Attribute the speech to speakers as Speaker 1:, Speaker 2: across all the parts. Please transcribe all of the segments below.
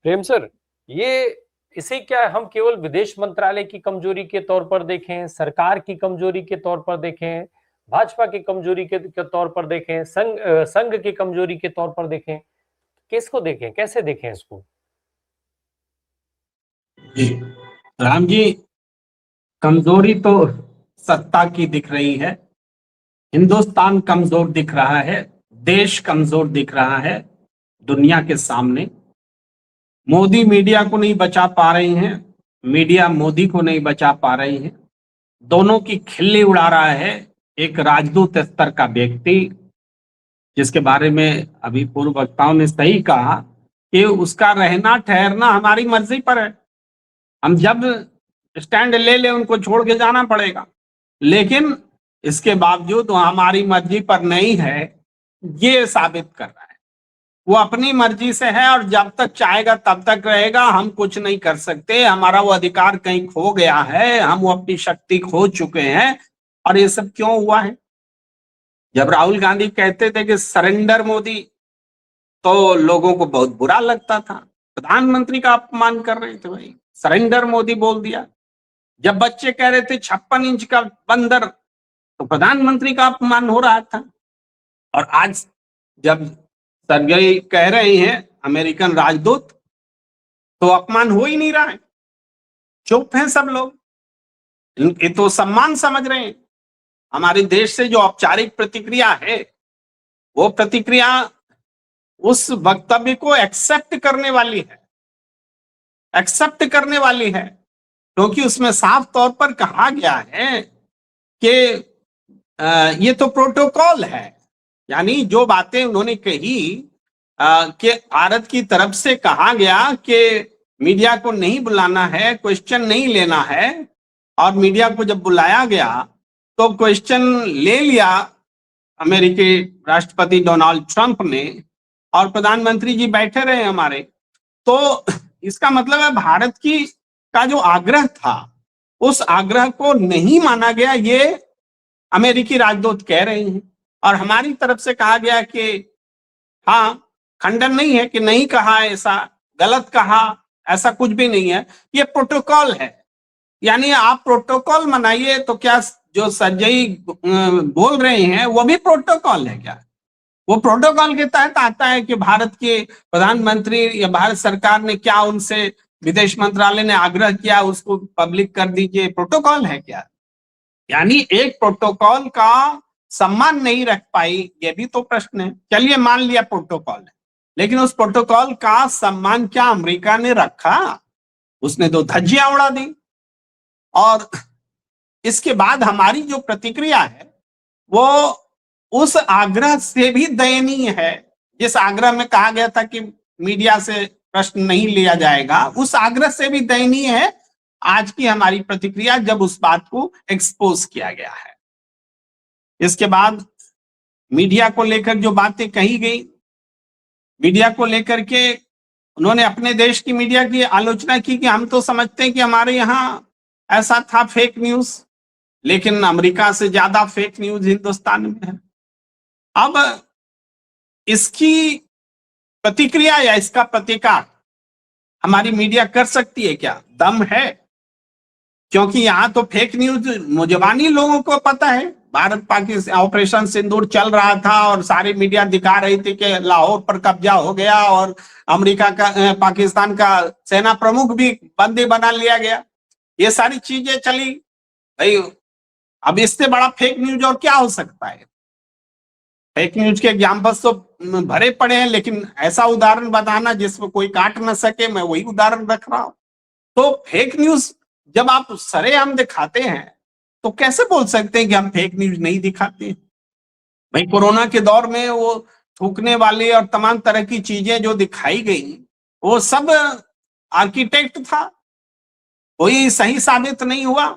Speaker 1: प्रेम sir, ये इसे क्या हम केवल विदेश मंत्रालय की कमजोरी के तौर पर देखें, सरकार की कमजोरी के तौर पर देखें, भाजपा की कमजोरी के तौर पर देखें, संघ की कमजोरी के तौर पर देखें, किसको देखें, कैसे देखें इसको?
Speaker 2: जी राम जी, कमजोरी तो सत्ता की दिख रही है। हिंदुस्तान कमजोर दिख रहा है, देश कमजोर दिख रहा है दुनिया के सामने। मोदी मीडिया को नहीं बचा पा रही हैं, मीडिया मोदी को नहीं बचा पा रही है। दोनों की खिल्ली उड़ा रहा है एक राजदूत स्तर का व्यक्ति, जिसके बारे में अभी पूर्व वक्ताओं ने सही कहा कि उसका रहना ठहरना हमारी मर्जी पर है। हम जब स्टैंड ले ले उनको छोड़ के जाना पड़ेगा, लेकिन इसके बावजूद वो हमारी मर्जी पर नहीं है, ये साबित कर रहा है। वो अपनी मर्जी से है और जब तक चाहेगा तब तक रहेगा। हम कुछ नहीं कर सकते, हमारा वो अधिकार कहीं खो गया है, हम वो अपनी शक्ति खो चुके हैं। और ये सब क्यों हुआ है? जब राहुल गांधी कहते थे कि सरेंडर मोदी, तो लोगों को बहुत बुरा लगता था। प्रधानमंत्री का अपमान कर रहे थे भाई, सरेंडर मोदी बोल दिया। जब बच्चे कह रहे थे 56 इंच का बंदर, तो प्रधानमंत्री का अपमान हो रहा था। और आज जब सर्गेई कह रहे हैं अमेरिकन राजदूत, तो अपमान हो ही नहीं रहा है, चुप हैं सब लोग। ये तो सम्मान समझ रहे हैं। हमारे देश से जो औपचारिक प्रतिक्रिया है, वो प्रतिक्रिया उस वक्तव्य को एक्सेप्ट करने वाली है, एक्सेप्ट करने वाली है, क्योंकि उसमें साफ तौर पर कहा गया है कि ये तो प्रोटोकॉल है। यानी जो बातें उन्होंने कही कि भारत की तरफ से कहा गया कि मीडिया को नहीं बुलाना है, क्वेश्चन नहीं लेना है, और मीडिया को जब बुलाया गया तो क्वेश्चन ले लिया अमेरिकी राष्ट्रपति डोनाल्ड ट्रंप ने, और प्रधानमंत्री जी बैठे रहे हमारे। तो इसका मतलब है भारत की का जो आग्रह था, उस आग्रह को नहीं माना गया, ये अमेरिकी राजदूत कह रहे हैं। और हमारी तरफ से कहा गया कि हाँ, खंडन नहीं है कि नहीं कहा, ऐसा गलत कहा, ऐसा कुछ भी नहीं है, ये प्रोटोकॉल है। यानी आप प्रोटोकॉल मनाइए, तो क्या जो सर्जेई बोल रहे हैं वो भी प्रोटोकॉल है क्या? वो प्रोटोकॉल के तहत आता है कि भारत के प्रधानमंत्री या भारत सरकार ने क्या उनसे विदेश मंत्रालय ने आग्रह किया, उसको पब्लिक कर दीजिए, प्रोटोकॉल है क्या? यानी एक प्रोटोकॉल का सम्मान नहीं रख पाई, ये भी तो प्रश्न है। चलिए मान लिया प्रोटोकॉल है, लेकिन उस प्रोटोकॉल का सम्मान क्या अमेरिका ने रखा? उसने तो धज्जियां उड़ा दी। और इसके बाद हमारी जो प्रतिक्रिया है वो उस आग्रह से भी दयनीय है। जिस आग्रह में कहा गया था कि मीडिया से प्रश्न नहीं लिया जाएगा, उस आग्रह से भी दयनीय है आज की हमारी प्रतिक्रिया, जब उस बात को एक्सपोज किया गया है। इसके बाद मीडिया को लेकर जो बातें कही गई, मीडिया को लेकर के उन्होंने अपने देश की मीडिया की आलोचना की कि हम तो समझते हैं कि हमारे यहाँ ऐसा था फेक न्यूज, लेकिन अमेरिका से ज्यादा फेक न्यूज हिंदुस्तान में है। अब इसकी प्रतिक्रिया या इसका प्रतिकार हमारी मीडिया कर सकती है क्या? दम है? क्योंकि यहां तो फेक न्यूज मुजबानी लोगों को पता है। भारत पाकिस्तान ऑपरेशन सिंदूर चल रहा था और सारी मीडिया दिखा रही थी कि लाहौर पर कब्जा हो गया और अमेरिका का पाकिस्तान का सेना प्रमुख भी बंदी बना लिया गया। ये सारी चीजें चली भाई। अब इससे बड़ा फेक न्यूज और क्या हो सकता है? फेक न्यूज के एग्जाम्पल्स तो भरे पड़े हैं, लेकिन ऐसा उदाहरण बताना जिसमें कोई काट ना सके, मैं वही उदाहरण रख रहा हूं। तो फेक न्यूज जब आप सरेआम दिखाते हैं, तो कैसे बोल सकते हैं कि हम फेक न्यूज नहीं दिखाते? भाई कोरोना के दौर में वो थूकने वाली और तमाम तरह की चीजें जो दिखाई गई, वो सब आर्किटेक्ट था, कोई सही साबित नहीं हुआ,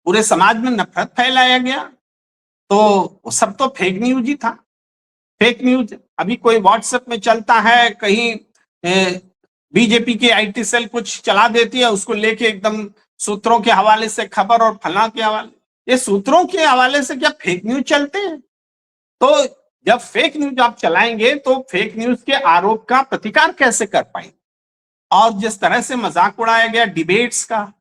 Speaker 2: पूरे समाज में नफरत फैलाया गया, तो वो सब तो फेक न्यूज ही था। फेक न्यूज अभी कोई व्हाट्सएप में चलता है, कहीं बीजेपी की आईटी सेल कुछ चला देती है, उसको लेके एकदम सूत्रों के हवाले से खबर और फला के हवाले, ये सूत्रों के हवाले से क्या फेक न्यूज चलते हैं? तो जब फेक न्यूज आप चलाएंगे तो फेक न्यूज के आरोप का प्रतिकार कैसे कर पाएंगे? और जिस तरह से मजाक उड़ाया गया डिबेट्स का,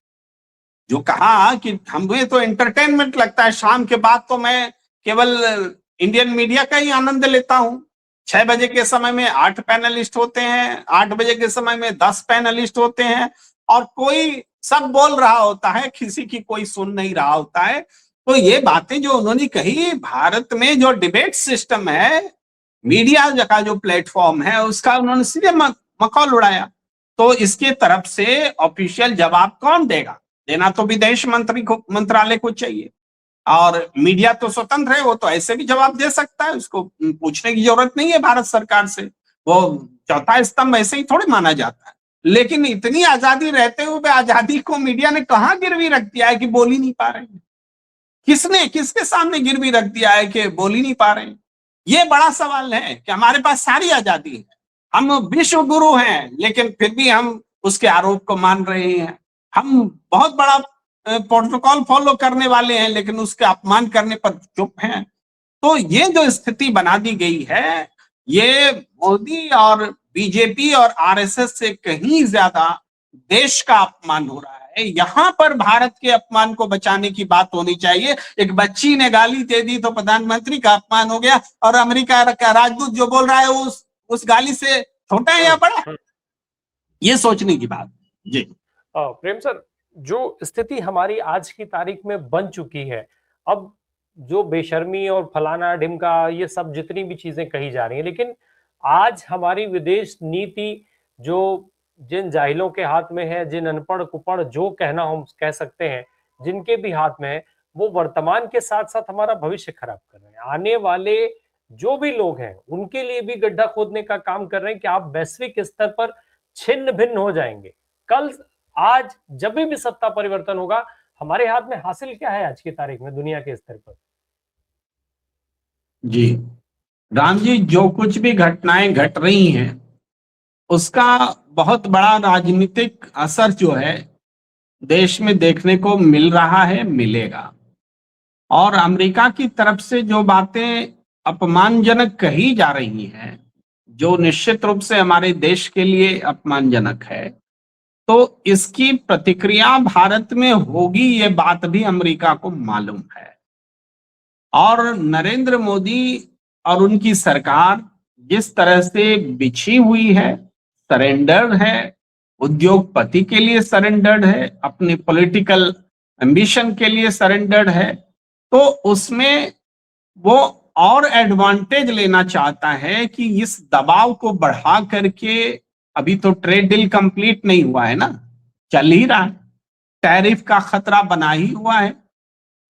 Speaker 2: जो कहा कि हमें तो एंटरटेनमेंट लगता है, शाम के बाद तो मैं केवल इंडियन मीडिया का ही आनंद लेता हूं। 6 बजे के समय में 8 पैनलिस्ट होते हैं, 8 बजे के समय में 10 पैनलिस्ट होते हैं, और कोई सब बोल रहा होता है, किसी की कोई सुन नहीं रहा होता है। तो ये बातें जो उन्होंने कही, भारत में जो डिबेट सिस्टम है, मीडिया का जो प्लेटफॉर्म है, उसका उन्होंने सीधे मखौल उड़ाया। तो इसके तरफ से ऑफिशियल जवाब कौन देगा? देना तो विदेश मंत्रालय को चाहिए, और मीडिया तो स्वतंत्र है, वो तो ऐसे भी जवाब दे सकता है, उसको पूछने की जरूरत नहीं है भारत सरकार से। वो चौथा स्तंभ ऐसे ही थोड़ी माना जाता है। लेकिन इतनी आजादी रहते हुए आजादी को मीडिया ने कहां गिरवी रख दिया है कि बोल ही नहीं पा रहे हैं? किसके सामने गिरवी रख दिया है कि बोल ही नहीं पा रहे हैं? ये बड़ा सवाल है कि हमारे पास सारी आजादी है, हम विश्व गुरु हैं, लेकिन फिर भी हम उसके आरोप को मान रहे हैं। हम बहुत बड़ा प्रोटोकॉल फॉलो करने वाले हैं, लेकिन उसके अपमान करने पर चुप हैं। तो ये जो स्थिति बना दी गई है, ये मोदी और बीजेपी और आरएसएस से कहीं ज्यादा देश का अपमान हो रहा है। यहाँ पर भारत के अपमान को बचाने की बात होनी चाहिए। एक बच्ची ने गाली दे दी तो प्रधानमंत्री का अपमान हो गया, और अमेरिका का राजदूत जो बोल रहा है उस गाली से छोटा है या बड़ा? ये सोचने की बात। जी
Speaker 1: प्रेम सर, जो स्थिति हमारी आज की तारीख में बन चुकी है, अब जो बेशर्मी और फलाना ढिमका ये सब जितनी भी चीजें कही जा रही हैं, लेकिन आज हमारी विदेश नीति जो जिन जाहिलों के हाथ में है, जिन अनपढ़ कुपढ़ जो कहना हम कह सकते हैं, जिनके भी हाथ में है, वो वर्तमान के साथ साथ हमारा भविष्य खराब कर रहे हैं। आने वाले जो भी लोग हैं उनके लिए भी गड्ढा खोदने का काम कर रहे हैं कि आप वैश्विक स्तर पर छिन्न भिन्न हो जाएंगे। कल आज जब भी सत्ता परिवर्तन होगा, हमारे हाथ में हासिल क्या है आज की तारीख में दुनिया के स्तर पर?
Speaker 2: जी राम जी, जो कुछ भी घटनाएं घट रही हैं, उसका बहुत बड़ा राजनीतिक असर जो है देश में देखने को मिल रहा है, मिलेगा। और अमेरिका की तरफ से जो बातें अपमानजनक कही जा रही हैं, जो निश्चित रूप से हमारे देश के लिए अपमानजनक है, तो इसकी प्रतिक्रिया भारत में होगी, ये बात भी अमेरिका को मालूम है। और नरेंद्र मोदी और उनकी सरकार जिस तरह से बिछी हुई है, सरेंडर्ड है, उद्योगपति के लिए सरेंडर्ड है, अपने पॉलिटिकल एम्बिशन के लिए सरेंडर्ड है, तो उसमें वो और एडवांटेज लेना चाहता है कि इस दबाव को बढ़ा करके, अभी तो ट्रेड डील कंप्लीट नहीं हुआ है ना, चल ही रहा है, टैरिफ का खतरा बना ही हुआ है।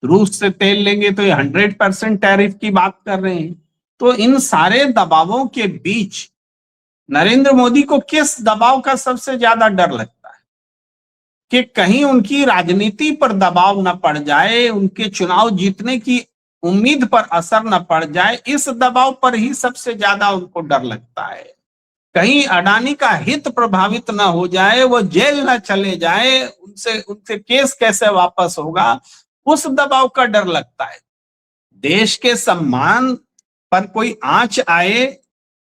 Speaker 2: रूस से तेल लेंगे तो ये 100% टैरिफ की बात कर रहे हैं। तो इन सारे दबावों के बीच नरेंद्र मोदी को किस दबाव का सबसे ज्यादा डर लगता है? कि कहीं उनकी राजनीति पर दबाव न पड़ जाए, उनके चुनाव जीतने की उम्मीद पर असर न पड़ जाए, इस दबाव पर ही सबसे ज्यादा उनको डर लगता है। कहीं अडानी का हित प्रभावित न हो जाए, वो जेल न चले जाए, उनसे केस कैसे वापस होगा, उस दबाव का डर लगता है। देश के सम्मान पर कोई आंच आए,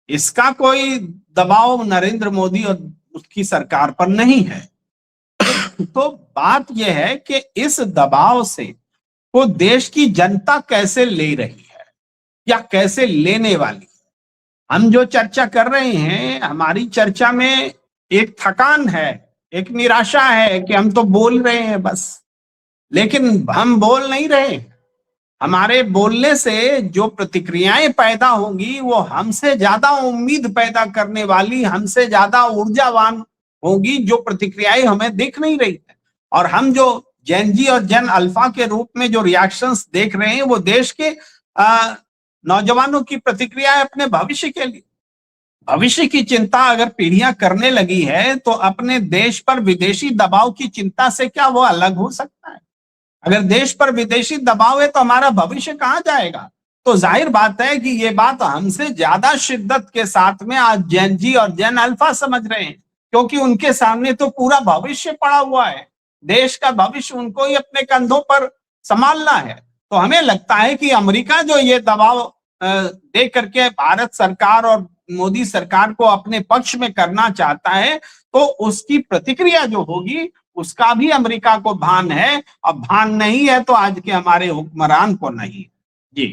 Speaker 2: इसका कोई दबाव नरेंद्र मोदी और उसकी सरकार पर नहीं है। तो बात यह है कि इस दबाव से वो देश की जनता कैसे ले रही है या कैसे लेने वाली है। हम जो चर्चा कर रहे हैं, हमारी चर्चा में एक थकान है, एक निराशा है कि हम तो बोल रहे हैं बस, लेकिन हम बोल नहीं रहे। हमारे बोलने से जो प्रतिक्रियाएं पैदा होंगी वो हमसे ज्यादा उम्मीद पैदा करने वाली, हमसे ज्यादा ऊर्जावान होगी, जो प्रतिक्रियाएं हमें दिख नहीं रही है। और हम जो जेन जी और जेन अल्फा के रूप में जो रिएक्शंस देख रहे हैं, वो देश के नौजवानों की प्रतिक्रिया है अपने भविष्य के लिए। भविष्य की चिंता अगर पीढ़ियां करने लगी है, तो अपने देश पर विदेशी दबाव की चिंता से क्या वो अलग हो सकता है? अगर देश पर विदेशी दबाव है तो हमारा भविष्य कहां जाएगा? तो जाहिर बात है कि ये बात हमसे ज्यादा शिद्दत के साथ में आज जेन जी और जेन अल्फा समझ रहे हैं, क्योंकि उनके सामने तो पूरा भविष्य पड़ा हुआ है। देश का भविष्य उनको ही अपने कंधों पर संभालना है। तो हमें लगता है कि अमेरिका जो ये दबाव दे करके भारत सरकार और मोदी सरकार को अपने पक्ष में करना चाहता है तो उसकी प्रतिक्रिया जो होगी उसका भी अमेरिका को भान है, और भान नहीं है तो आज के हमारे हुक्मरान को नहीं। जी